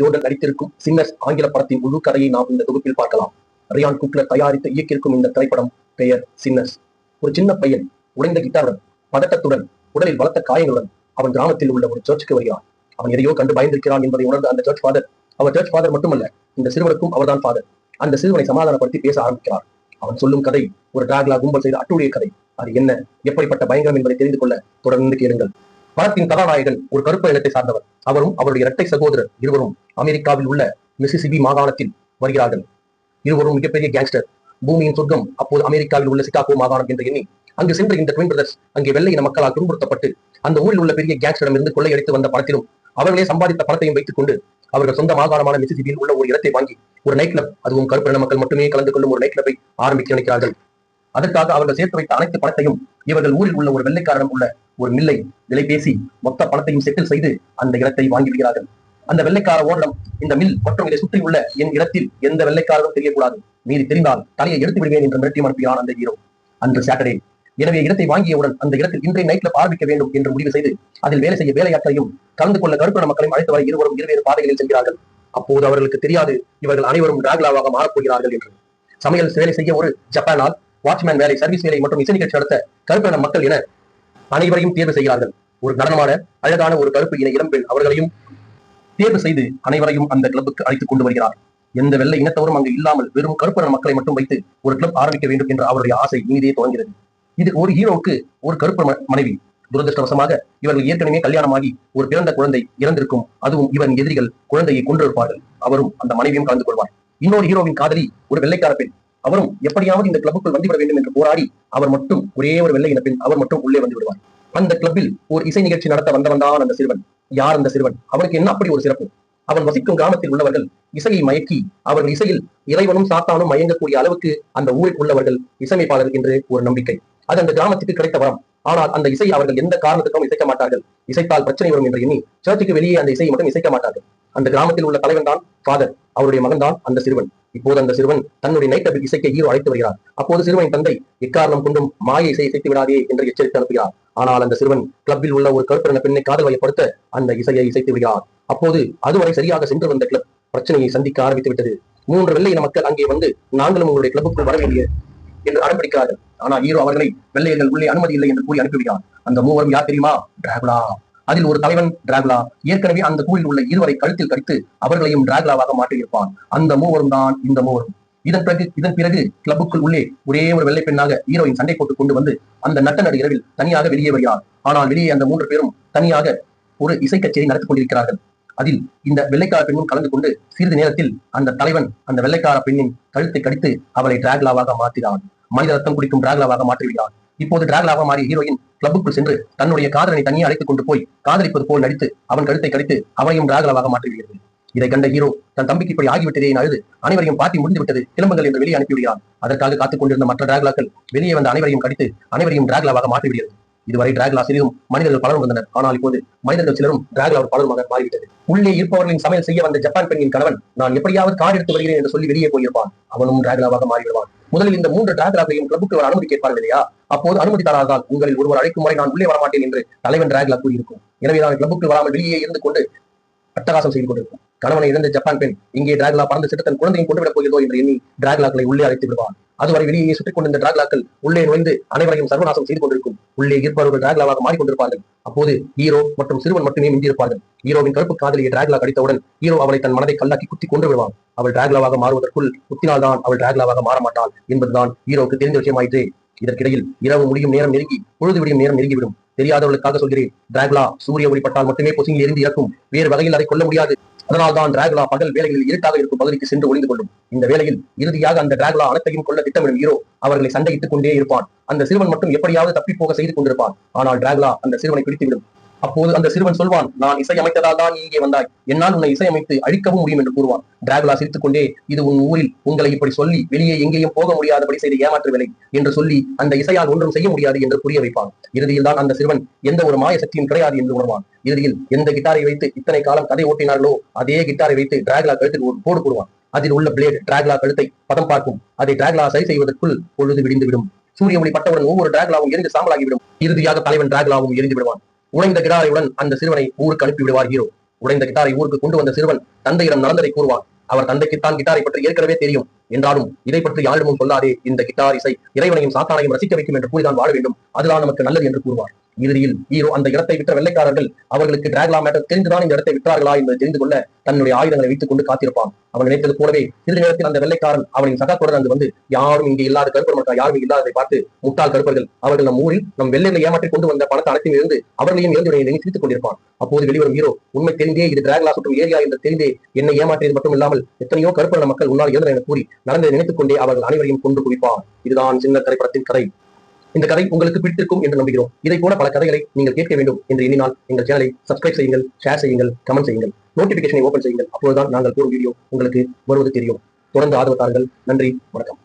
Jordan நடித்திருக்கும் sinners ஆங்கில படத்தின் முழு கதையை நாம் இந்த தொகுப்பில் பார்க்கலாம். ரியான் குக்லர் தயாரித்து இயக்கியிருக்கும் இந்த திரைப்படம் பெயர் சின்னர்ஸ். ஒரு சின்ன பையன் உடைந்த கிட்டாருடன், பதட்டத்துடன், உடலில் பலத்த காயங்களுடன் அவன் கிராமத்தில் உள்ள ஒரு சர்ச்சுக்கு வருகிறான். அவன் எதையோ கண்டு பயந்திருக்கிறான் என்பதை உணர்ந்த அந்த சர்ச் ஃபாதர், அவர் சர்ச் ஃபாதர் மட்டுமல்ல, இந்த சிறுவனுக்கும் அவர்தான் ஃபாதர். அந்த சிறுவனை சமாதானப்படுத்தி பேச ஆரம்பிக்கிறார். அவன் சொல்லும் கதை ஒரு டிராகுலா கும்பல் செய்த அட்டுழிய கதை. அது என்ன, எப்படிப்பட்ட பயங்கரம் என்பதை தெரிந்து கொள்ள தொடர்ந்து கேளுங்கள். படத்தின் கதாநாயகன் ஒரு கருப்பு இனத்தை சார்ந்தவர். அவரும் அவருடைய இரட்டை சகோதரர் இருவரும் அமெரிக்காவில் உள்ள மிசிசிபி மாகாணத்தில் வருகிறார்கள். இருவரும் மிகப்பெரிய கேங்ஸ்டர். பூமியின் சொர்க்கம் அப்போது அமெரிக்காவில் உள்ள சிகாகோ மாகாணம் என்று எண்ணி அங்கு சென்ற இந்த ட்வின் பிரதர்ஸ் அங்கே வெள்ளை இன மக்களால் துன்புறுத்தப்பட்டு அந்த ஊரில் உள்ள பெரிய கேங்ஸ்டரிடம் இருந்து கொள்ளையடித்து வந்த பணத்திலும் அவர்களே சம்பாதித்த பணத்தையும் வைத்துக் கொண்டு அவர்கள் சொந்த மாகாணமான மிசிசிபியில் உள்ள ஒரு இடத்தை வாங்கி ஒரு நைட் கிளப், அதுவும் கருப்பு இன மக்கள் மட்டுமே கலந்து கொள்ளும் ஒரு நைட் கிளப்பை ஆரம்பிக்க நினைக்கிறார்கள். அதற்காக அவர்கள் சேர்த்து வைத்த அனைத்து பணத்தையும் இவர்கள் ஊரில் உள்ள ஒரு வெள்ளைக்காரனம் உள்ள ஒரு மில்லை விலை பேசி மொத்த பணத்தையும் செட்டில் செய்து அந்த இடத்தை வாங்கி விடுகிறார்கள். அந்த வெள்ளைக்கார ஓரிடம், இந்த மில் மற்றும் இதை சுற்றி உள்ள என் இடத்தில் எந்த வெள்ளைக்காரரும் தெரியக்கூடாது, மீறி தெரிந்தால் தலையை எடுத்து விடுவேன் என்று மிரட்டி அனுப்பினான் அந்த ஹீரோ. அன்று சாட்டர்டே. எனவே இடத்தை வாங்கியவுடன் அந்த இடத்தில் இன்றைய நைட்ல ஆரம்பிக்க வேண்டும் என்று முடிவு செய்து அதில் வேலை செய்ய வேலையாட்களையும் கலந்து கொள்ள கருப்பின மக்களையும் அழைத்து வரை இருவரும் இருவேறு பாதைகளில் செல்கிறார்கள். அப்போது அவர்களுக்கு தெரியாது இவர்கள் அனைவரும் டிராகுலாவாக மாறப்போகிறார்கள் என்று. சமையல் வேலை செய்ய ஒரு ஜப்பானால், வாட்ச்மேன் வேலை, சர்வீஸ் வேலை மற்றும் இசை நிகழ்ச்சி நடத்த கருப்பின மக்கள் என அனைவரையும் தேர்வு செய்கிறார்கள். ஒரு நடனமான அழகான ஒரு கருப்பு இன இளம்பெண் அவர்களையும் தேர்வு செய்து அனைவரையும் அந்த கிளப்புக்கு அழைத்துக் கொண்டு வருகிறார். எந்த வெள்ளை இனத்தவரும் அங்கு இல்லாமல் வெறும் கருப்பின மக்களை மட்டும் வைத்து ஒரு கிளப் ஆரம்பிக்க வேண்டும் என்ற அவருடைய ஆசை இனிதே தொடங்குகிறது. இது ஒரு ஹீரோவுக்கு ஒரு கருப்பு மனைவி. துரதிருஷ்டவசமாக இவர்கள் ஏற்கனவே கல்யாணமாகி ஒரு பிறந்த குழந்தை இறந்திருக்கும். அதுவும் இவன் எதிரிகள் குழந்தையை கொன்றிருப்பார்கள். அவரும் அந்த மனைவியும் கலந்து கொள்வார். இன்னொரு ஹீரோவின் காதலி ஒரு வெள்ளைக்கார பெண். அவரும் எப்படியாவது இந்த கிளப்புக்குள் வந்துவிட வேண்டும் என்று போராடி அவர் மட்டும் ஒரே ஒரு வெள்ளை இன பெண், அவர் மட்டும் உள்ளே வந்து விடுவார். அந்த கிளப்பில் ஒரு இசை நிகழ்ச்சி நடத்த வந்தவன் தான் அந்த சிறுவன். யார் அந்த சிறுவன்? அவனுக்கு என்ன அப்படி ஒரு சிறப்பு? அவன் வசிக்கும் கிராமத்தில் உள்ளவர்கள் இசையை மயக்கி அவர்கள் இசையில் இறைவனும் சாத்தானும் மயங்கக்கூடிய அளவுக்கு அந்த ஊரில் உள்ளவர்கள் இசையமைப்பாளர்கள் என்று ஒரு நம்பிக்கை. அது அந்த கிராமத்துக்கு கிடைத்த வரம். ஆனால் அந்த இசையை அவர்கள் எந்த காரணத்துக்கும் இசைக்க மாட்டார்கள். இசைத்தால் பிரச்சனை வரும் என்று எண்ணி சர்ச்சுக்கு வெளியே அந்த இசையை மட்டும் இசைக்க மாட்டார்கள். அந்த கிராமத்தில் உள்ள தலைவன் தான் ஃபாதர். அவருடைய மகன் தான் அந்த சிறுவன். இப்போது அந்த சிறுவன் தன்னுடைய நைட் கிளப்பில் இசைக்க ஹீரோ அழைத்து வருகிறார். அப்போது சிறுவனின் தந்தை எக்காரணம் கொண்டும் மாய இசை இசைத்து விடாதே என்று எச்சரித்து அனுப்புகிறார். ஆனால் அந்த சிறுவன் கிளப்பில் உள்ள ஒரு கருப்பின பெண்ணை காதல் வயப்படுத்த அந்த இசையை இசைத்து விடுகிறார். அப்போது அதுவரை சரியாக சென்று வந்த கிளப் பிரச்சனையை சந்திக்க ஆரம்பித்து விட்டது. 3 வெள்ளை இன மக்கள் அங்கே வந்து நாங்களும் உங்களுடைய கிளப்புக்குள் வர வேண்டிய என்று அடம்பிடிக்கிறார்கள். ஆனால் ஹீரோ அவர்களை வெள்ளையர்கள் உள்ளே அனுமதி இல்லை என்று கூறி அனுப்பிவிடுகிறார். அந்த மூவரும் யார் தெரியுமா? டிராகுலா. அதில் ஒரு தலைவன் டிராகுலா ஏற்கனவே அந்த கூறில் உள்ள இருவரை கழுத்தில் கடித்து அவர்களையும் டிராகுலாவாக மாற்றியிருப்பான். அந்த மூவரும் தான் இந்த மூவரும். இதன் பிறகு கிளப்புக்குள் உள்ளே ஒரே ஒரு வெள்ளை பெண்ணாக ஹீரோயின் சண்டை போட்டுக் கொண்டு வந்து அந்த நட்ட நடு இரவில் தனியாக வெளியே வருகிறார். ஆனால் வெளியே அந்த 3 பேரும் தனியாக ஒரு இசை கச்சேரி நடத்திக் கொண்டிருக்கிறார்கள். அதில் இந்த வெள்ளைக்கார பெண்ணும் கலந்து கொண்டு சிறிது நேரத்தில் அந்த தலைவன் அந்த வெள்ளைக்கார பெண்ணின் கழுத்தை கடித்து அவளை டிராகுலாவாக மாற்றினான். மனித ரத்தம் குடிக்கும் டிராகுலாவாக மாற்றிவிட்டான். இப்போது டிராகுலாவாக மாறிய ஹீரோயின் கிளப்புக்குள் சென்று தன்னுடைய காதலனை தனியே அழைத்துக் கொண்டு போய் காதலிப்பது போல் நடித்து அவன் கழுத்தை கடித்து அவனையும் டிராகுலாவாக மாற்றிவிடுகிறது. இதை கண்ட ஹீரோ தன் தம்பிக்கு இப்படி ஆகிவிட்டதே அழுது அனைவரையும் பார்ட்டி முடிந்து விட்டது, கிளம்புங்கள் என்று வெளியே அனுப்பிவிடுகிறான். அதற்காக காத்துக் கொண்டிருந்த மற்ற டிராகுலாக்கள் வெளியே வந்த அனைவரையும் கடித்து அனைவரையும் டிராகுலாவாக மாற்றிவிடுகிறது. இதுவரை டிராகுலா சிறிதும் மனிதர்கள் பலரும் வந்தனர். ஆனால் இப்போது மனிதர்கள் சிலரும் டிராகுலா பலருமாக மாறிவிட்டது. உள்ளே இருப்பவர்களின் சமையல் செய்ய வந்த ஜப்பான் பெண்ணின் கணவன் நான் எப்படியாவது கார் எடுத்து வருகிறேன் என்று சொல்லி வெளியே போயிருப்பான். அவனும் டிராகுலாவாக மாறிவிடுவான். முதலில் இந்த 3 டிராகுலாவையும் கிளப்புக்கு வர அனுமதி கேட்பார்கள் இல்லையா? அப்போது அனுமதி தராதால் உங்களில் ஒருவர் அழைக்கும் முறை நான் உள்ளே வரமாட்டேன் என்று தலைவன் டிராகுலா கூறியிருக்கும். எனவே நான் கிளப்புக்கு வராமல் வெளியே இருந்து கொண்டு அட்டகாசம் செய்து கொண்டிருக்கும். கணவனை இழந்த ஜப்பான் பெண் இங்கே டிராகுலா பறந்து சென்று தன் குழந்தையும் கொண்டுவிடப் போகிறதோ என்று எண்ணி டிராகுலாக்களை உள்ளே அழைத்து விடுவான். அதுவரை வெளியே சுற்றிக் கொண்டிருந்த டிராகுலாக்கள் உள்ளே நுழைந்து அனைவரையும் சர்வநாசம் செய்து கொண்டிருக்கும். உள்ளே இருப்பவர்கள் டிராகுலாவாக மாறிக்கொண்டிருப்பார்கள். அப்போது ஹீரோ மற்றும் சிறுவன் மட்டுமே மிஞ்சியிருப்பார்கள். ஹீரோவின் கருப்பு காதலியை டிராகுலா கடித்தவுடன் ஹீரோ அவளை தன் மனதை கல்லாக்கி குத்தி கொண்டு விடுவான். அவள் டிராகுலாவாக மாறுவதற்குள் குத்தினால்தான் அவள் டிராகுலாவாக மாறமாட்டாள் என்பதுதான் ஹீரோவுக்கு தெரிந்த விஷயமாயிற்று. இதற்கிடையில் இரவு முடியும் நேரம் நெருங்கி பொழுது விடியும் நேரம் நெருங்கிவிடும். தெரியாதவர்களுக்காக சொல்கிறேன், டிராகுலா சூரிய ஒளிப்பட்டால் மட்டுமே பொசுங்கி எரிந்து இறக்கும். வேறு வகையில் அதை கொள்ள முடியாது. அதனால் தான் டிராகுலா பகல் வேளைகளில் இருட்டாக இருக்கும் பகுதிக்கு சென்று ஒளிந்து கொள்ளும். இந்த வேளையில் இறுதியாக அந்த டிராகுலா அனைத்தையும் கொள்ள திட்டமிடும் ஹீரோ அவர்களை சண்டையிட்டுக் கொண்டே இருப்பான். அந்த சிறுவன் மட்டும் எப்படியாவது தப்பி போக செய்து கொண்டிருப்பான். ஆனால் டிராகுலா அந்த சிறுவனை பிடித்துவிடும். அப்போது அந்த சிறுவன் சொல்வான், நான் இசையமைத்ததால் தான் நீ இங்கே வந்தாய், என்னால் உன்னை இசையமைத்து அழிக்கவும் முடியும் என்று கூறுவான். டிராகுலா சிரித்துக் கொண்டே இது உன் ஊரில் உங்களை இப்படி சொல்லி வெளியே எங்கேயும் போக முடியாதபடி செய்த ஏமாற்று வேலை என்று சொல்லி அந்த இசையால் ஒன்றும் செய்ய முடியாது என்று புரிய வைப்பான். இறுதியில் தான் அந்த சிறுவன் எந்த ஒரு மாய சக்தியும் கிடையாது என்று உணர்வான். இறுதியில் எந்த கிட்டாரை வைத்து இத்தனை காலம் கதை ஓட்டினார்களோ அதே கிட்டாரை வைத்து டிராகுலா கழுத்தில் ஒரு போடு போடுவான். அதில் உள்ள பிளேடு டிராகுலா கழுத்தை பதம் பார்க்கும். அதை டிராகுலா சரி செய்வதற்குள் பொழுது விடிந்துவிடும். சூரிய ஒளி பட்டவுடன் ஒவ்வொரு டிராகுலாவும் எரிந்து சாம்பலாகிவிடும். இறுதியாக தலைவன் டிராகுலாவும் எரிந்து விடுவான். உழைந்த கிடாரையுடன் அந்த சிறுவனை ஊருக்கு அனுப்பி விடுவார் ஹீரோ. உடைந்த கிட்டாரை ஊருக்கு கொண்டு வந்த சிறுவன் தந்தையிடம் நடந்ததை கூறுவான். அவர் தந்தைக்குத்தான் கிட்டாரை பற்றி ஏற்கனவே தெரியும் என்றாலும் இதை பற்றி யாரிடமும் சொல்லாதே, இந்த கிட்டார் இசை இறைவனையும் சாத்தானையும் ரசிக்க வைக்கும் என்று கூறிதான் வாழ வேண்டும், அதுதான் நமக்கு நல்லது என்று கூறுவார். இறுதியில் ஹீரோ அந்த இடத்தை விற்ற வெள்ளைக்காரர்கள் அவர்களுக்கு டிராகுலா மேட்டர் தெரிந்துதான் இந்த இடத்தை விற்றார்களா என்பதை தெரிந்து கொள்ள தன்னுடைய ஆயுதங்களை வைத்துக் கொண்டு காத்திருப்பான். அவன் நினைத்தது போலவே சிறிது நேரத்தில் அந்த வெள்ளைக்காரன் அவனின் சகாக்களுடன் அங்கு வந்து யாரும் இங்கே இல்லாத கருப்பர் மக்கள் யாரும் இல்லாததை பார்த்து, முட்டாள் கருப்பர்கள், அவர்கள் நம் ஊரில் நம் வெள்ளைகளை ஏமாற்றிக் கொண்டு வந்த பணத்தை அனைத்தையும் இருந்து அவர்களையும் இழந்துடைய சிரித்துக் கொண்டிருப்பான். அப்போது வெளிவரும் ஹீரோ, உண்மை தெரிந்தே இது டிராகுலா சுற்றும் ஏரியா என்று தெரிந்தே என்னை ஏமாற்றியது மட்டும் இல்லாமல் எத்தனையோ கருப்பர் மக்கள் உன்னால் இழந்தன என கூறி நடந்ததை நினைத்துக் கொண்டே அவர்கள் அனைவரையும் கொண்டு குவிப்பான். இதுதான் சின்ன திரைப்படத்தின் கதை. இந்த கதை உங்களுக்கு பிடித்திருக்கும் என்று நம்புகிறோம். இதை போல பல கதைகளை நீங்கள் கேட்க வேண்டும் என்று எண்ணினால் எங்கள் சேனலை சப்ஸ்கிரைப் செய்யுங்கள், ஷேர் செய்யுங்கள், கமெண்ட் செய்யுங்கள், நோட்டிபிகேஷனை ஓபன் செய்யுங்கள். அப்போதுதான் நாங்கள் போடும் வீடியோ உங்களுக்கு வருவது தெரியும். தொடர்ந்து ஆதரவு தாருங்கள். நன்றி, வணக்கம்.